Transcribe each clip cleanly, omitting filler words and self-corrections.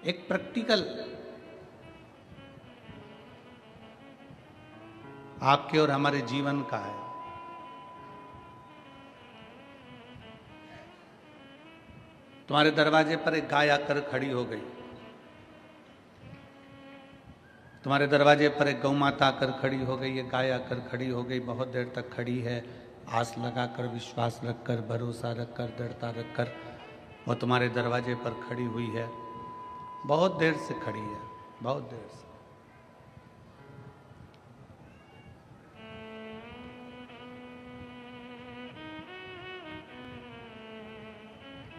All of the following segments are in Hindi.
एक प्रैक्टिकल आपके और हमारे जीवन का है। तुम्हारे दरवाजे पर एक गाय आकर खड़ी हो गई, तुम्हारे दरवाजे पर एक गौ माता आकर खड़ी हो गई, एक गाय आकर खड़ी हो गई, बहुत देर तक खड़ी है, आस लगाकर, विश्वास रखकर, भरोसा रखकर, दृढ़ता रखकर वो तुम्हारे दरवाजे पर खड़ी हुई है। बहुत देर से खड़ी है, बहुत देर से।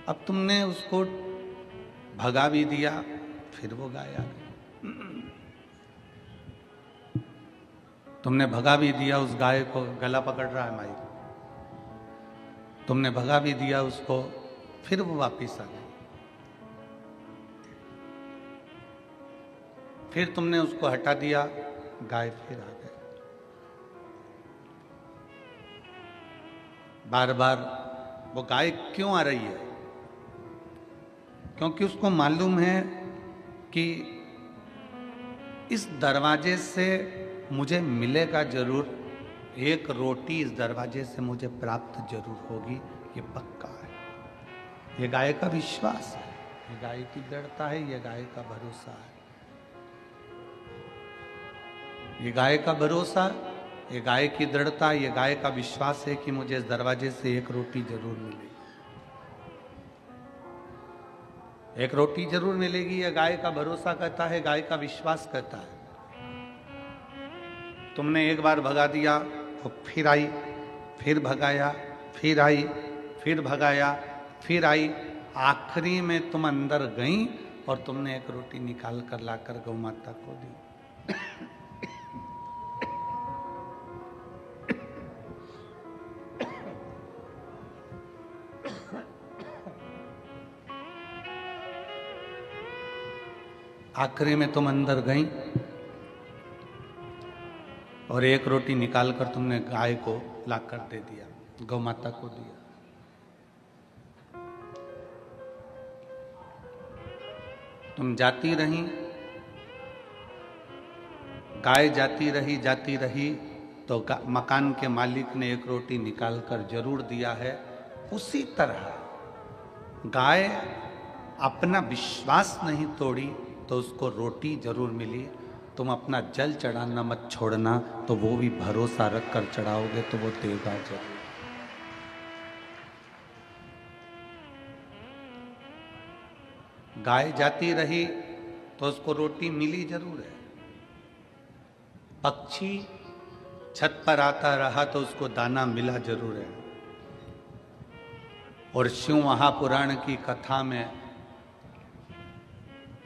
अब तुमने उसको भगा भी दिया, फिर वो गाय आ गई। तुमने भगा भी दिया उस गाय को, गला पकड़ रहा है माई, तुमने भगा भी दिया उसको, फिर वो वापिस आ गई। फिर तुमने उसको हटा दिया, गाय फिर आ गई। बार बार वो गाय क्यों आ रही है? क्योंकि उसको मालूम है कि इस दरवाजे से मुझे मिलेगा जरूर, एक रोटी इस दरवाजे से मुझे प्राप्त जरूर होगी, ये पक्का है। ये गाय का विश्वास है, ये गाय की दृढ़ता है, ये गाय का भरोसा है। ये गाय का भरोसा, ये गाय की दृढ़ता, ये गाय का विश्वास है कि मुझे इस दरवाजे से एक रोटी जरूर मिलेगी, एक रोटी जरूर मिलेगी। ये गाय का भरोसा कहता है, गाय का विश्वास कहता है। तुमने एक बार भगा दिया, वो फिर आई, फिर भगाया, फिर आई, फिर भगाया, फिर आई। आखिरी में तुम अंदर गई और तुमने एक रोटी निकाल कर लाकर गौ माता को दी। आखिरी में तुम अंदर गई और एक रोटी निकालकर तुमने गाय को लाकर दे दिया, गौ माता को दिया। तुम जाती रही, गाय जाती रही तो मकान के मालिक ने एक रोटी निकालकर जरूर दिया है। उसी तरह गाय अपना विश्वास नहीं तोड़ी तो उसको रोटी जरूर मिली। तुम अपना जल चढ़ाना मत छोड़ना, तो वो भी भरोसा रख कर चढ़ाओगे तो वो देगा जरूर। गाय जाती रही तो उसको रोटी मिली जरूर है। पक्षी छत पर आता रहा तो उसको दाना मिला जरूर है। और शिव महापुराण की कथा में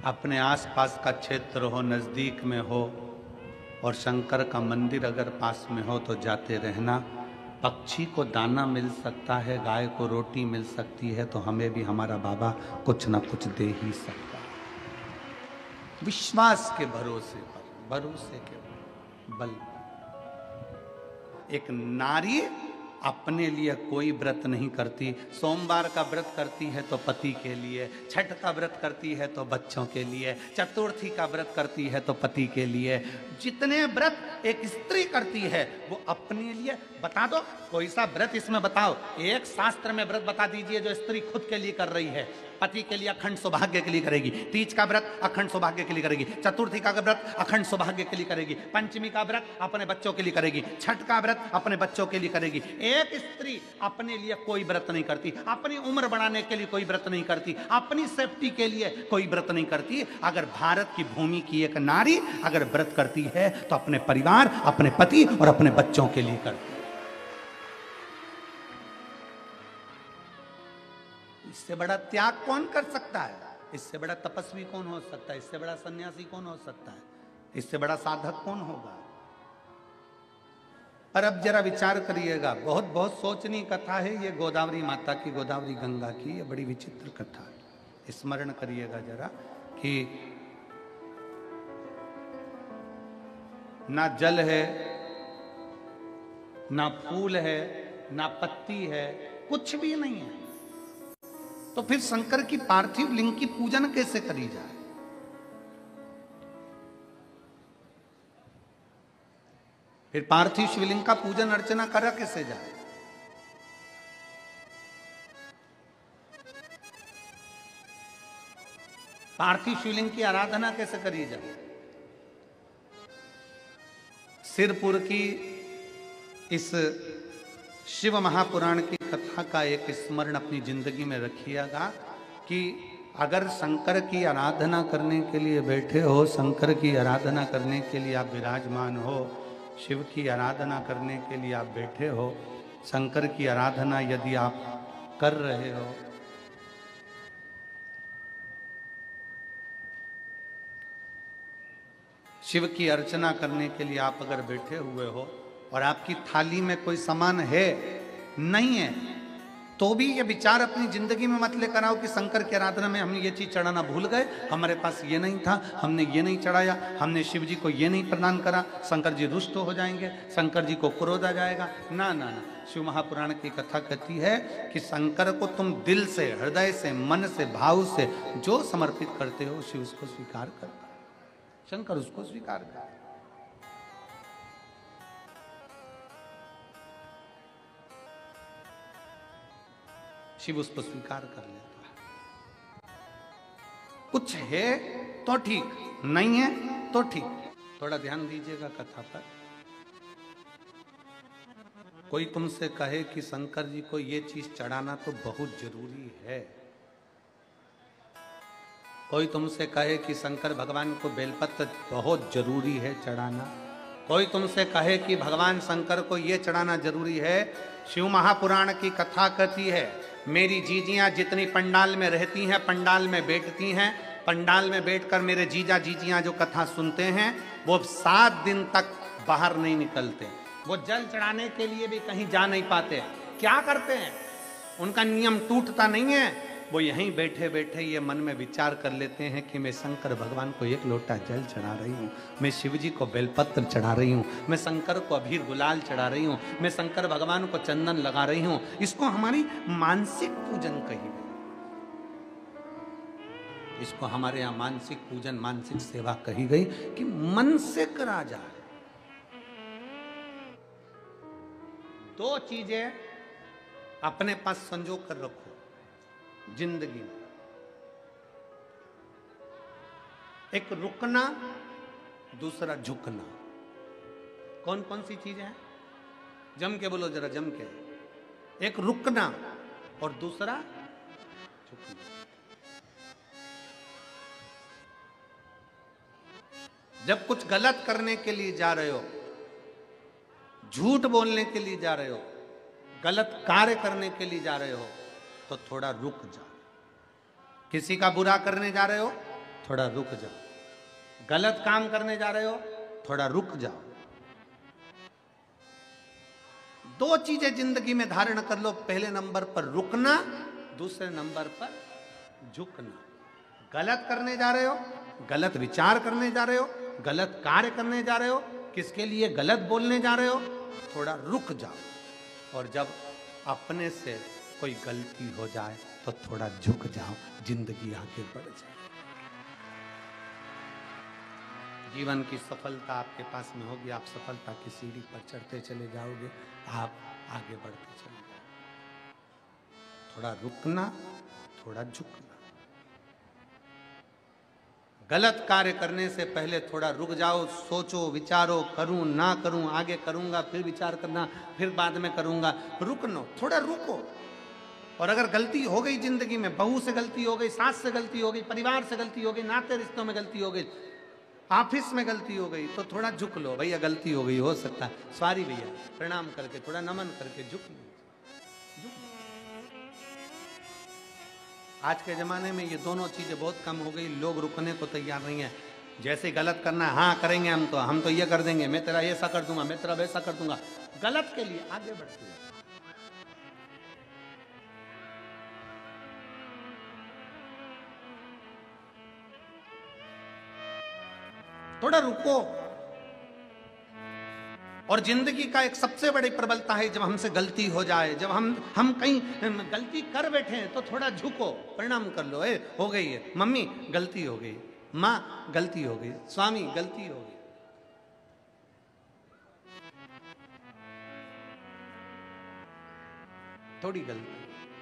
अपने आसपास का क्षेत्र हो, नजदीक में हो, और शंकर का मंदिर अगर पास में हो तो जाते रहना। पक्षी को दाना मिल सकता है, गाय को रोटी मिल सकती है, तो हमें भी हमारा बाबा कुछ ना कुछ दे ही सकता है। विश्वास के भरोसे पर, भरोसे के बल। एक नारी अपने लिए कोई व्रत नहीं करती। सोमवार का व्रत करती है तो पति के लिए, छठ का व्रत करती है तो बच्चों के लिए, चतुर्थी का व्रत करती है तो पति के लिए। जितने व्रत एक स्त्री करती है वो अपने लिए। बता दो कोई सा व्रत इसमें बताओ, एक शास्त्र में व्रत बता दीजिए जो स्त्री खुद के लिए कर रही है। पति के लिए अखंड सौभाग्य के लिए करेगी, तीज का व्रत अखंड सौभाग्य के लिए करेगी, चतुर्थी का व्रत अखंड सौभाग्य के लिए करेगी, पंचमी का व्रत अपने बच्चों के लिए करेगी, छठ का व्रत अपने बच्चों के लिए करेगी। एक स्त्री अपने लिए कोई व्रत नहीं करती, अपनी उम्र बढ़ाने के लिए कोई व्रत नहीं करती, अपनी सेफ्टी के लिए कोई व्रत नहीं करती। अगर भारत की भूमि की एक नारी अगर व्रत करती है तो अपने परिवार, अपने पति और अपने बच्चों के लिए करती है। इससे बड़ा त्याग कौन कर सकता है? इससे बड़ा तपस्वी कौन हो सकता है? इससे बड़ा सन्यासी कौन हो सकता है? इससे बड़ा साधक कौन होगा? पर अब जरा विचार करिएगा, बहुत बहुत सोचनीय कथा है ये, गोदावरी माता की, गोदावरी गंगा की, ये बड़ी विचित्र कथा है। स्मरण करिएगा जरा कि ना जल है, ना फूल है, ना पत्ती है, कुछ भी नहीं है, तो फिर शंकर की पार्थिव लिंग की पूजन कैसे करी जाए? फिर पार्थिव शिवलिंग का पूजन अर्चना करा कैसे जाए? पार्थिव शिवलिंग की आराधना कैसे करी जाए? सिरपुर की इस शिव महापुराण की कथा का एक स्मरण अपनी जिंदगी में रखिएगा कि अगर शंकर की आराधना करने के लिए बैठे हो, शंकर की आराधना करने के लिए आप विराजमान हो, शिव की आराधना करने के लिए आप बैठे हो, शंकर की आराधना यदि आप कर रहे हो, शिव की अर्चना करने के लिए आप अगर बैठे हुए हो और आपकी थाली में कोई सामान है, नहीं है, तो भी ये विचार अपनी जिंदगी में मत लेकर आओ कि शंकर की आराधना में हमने ये चीज चढ़ाना भूल गए, हमारे पास ये नहीं था, हमने ये नहीं चढ़ाया, हमने शिव जी को ये नहीं प्रदान करा, शंकर जी रुष्ट हो जाएंगे, शंकर जी को क्रोध आ जाएगा। ना ना ना, शिव महापुराण की कथा कहती है कि शंकर को तुम दिल से, हृदय से, मन से, भाव से जो समर्पित करते हो, शिव उसको स्वीकार करता है, शंकर उसको स्वीकार करता है। शिव उसको स्वीकार कर लेता है। कुछ है तो ठीक, नहीं है तो ठीक। थोड़ा ध्यान दीजिएगा कथा पर। कोई तुमसे कहे कि शंकर जी को ये चीज चढ़ाना तो बहुत जरूरी है, कोई तुमसे कहे कि शंकर भगवान को बेलपत्र बहुत जरूरी है चढ़ाना, कोई तुमसे कहे कि भगवान शंकर को ये चढ़ाना जरूरी है, शिव महापुराण की कथा कहती है, मेरी जीजियां जितनी पंडाल में रहती हैं, पंडाल में बैठती हैं, पंडाल में बैठकर मेरे जीजा जीजियां जो कथा सुनते हैं, वो 7 दिन तक बाहर नहीं निकलते, वो जल चढ़ाने के लिए भी कहीं जा नहीं पाते। क्या करते हैं? उनका नियम टूटता नहीं है, वो यहीं बैठे बैठे ये मन में विचार कर लेते हैं कि मैं शंकर भगवान को 1 लोटा जल चढ़ा रही हूँ, मैं शिव जी को बेलपत्र चढ़ा रही हूँ, मैं शंकर को अबीर गुलाल चढ़ा रही हूँ, मैं शंकर भगवान को चंदन लगा रही हूँ। इसको हमारी मानसिक पूजन कही गई, इसको हमारे यहाँ मानसिक पूजन, मानसिक सेवा कही गई कि मन से करा जाए। 2 चीजें अपने पास संजो कर रखो जिंदगी में, एक रुकना, दूसरा झुकना। कौन कौन सी चीजें हैं? जम के बोलो जरा, जम के। एक रुकना और दूसरा झुकना। जब कुछ गलत करने के लिए जा रहे हो, झूठ बोलने के लिए जा रहे हो, गलत कार्य करने के लिए जा रहे हो, तो थोड़ा रुक जाओ। किसी का बुरा करने जा रहे हो, थोड़ा रुक जाओ। गलत काम करने जा रहे हो, थोड़ा रुक जाओ। 2 चीजें जिंदगी में धारण कर लो, पहले नंबर पर रुकना, दूसरे नंबर पर झुकना। गलत करने जा रहे हो, गलत विचार करने जा रहे हो, गलत कार्य करने जा रहे हो, किसके लिए गलत बोलने जा रहे हो, थोड़ा रुक जाओ। और जब अपने से कोई गलती हो जाए तो थोड़ा झुक जाओ, जिंदगी आगे बढ़ जाए। जीवन की सफलता आपके पास में होगी, आप सफलता की सीढ़ी पर चढ़ते चले जाओगे, आप आगे बढ़ते चले जाओगे। थोड़ा रुकना, थोड़ा झुकना। गलत कार्य करने से पहले थोड़ा रुक जाओ, सोचो, विचारो, करूं ना करूं, आगे करूंगा, फिर विचार करना, फिर बाद में करूंगा। रुकनो, थोड़ा रुको। और अगर गलती हो गई जिंदगी में, बहू से गलती हो गई, सास से गलती हो गई, परिवार से गलती हो गई, नाते रिश्तों में गलती हो गई, ऑफिस में गलती हो गई, तो थोड़ा झुक लो। भैया गलती हो गई, हो सकता है, सॉरी भैया, प्रणाम करके, थोड़ा नमन करके झुक लो। आज के जमाने में ये दोनों चीजें बहुत कम हो गई, लोग रुकने को तैयार नहीं है। जैसे गलत करना है, हाँ करेंगे, हम तो ये कर देंगे, मैं तेरा ऐसा कर दूंगा, मैं तेरा वैसा कर दूंगा। गलत के लिए आगे बढ़ते हैं। थोड़ा रुको। और जिंदगी का एक सबसे बड़ी प्रबलता है, जब हमसे गलती हो जाए, जब हम कहीं गलती कर बैठे हैं, तो थोड़ा झुको, प्रणाम कर लो। हो गई है, मम्मी गलती हो गई, माँ गलती हो गई, स्वामी गलती हो गई। थोड़ी गलती।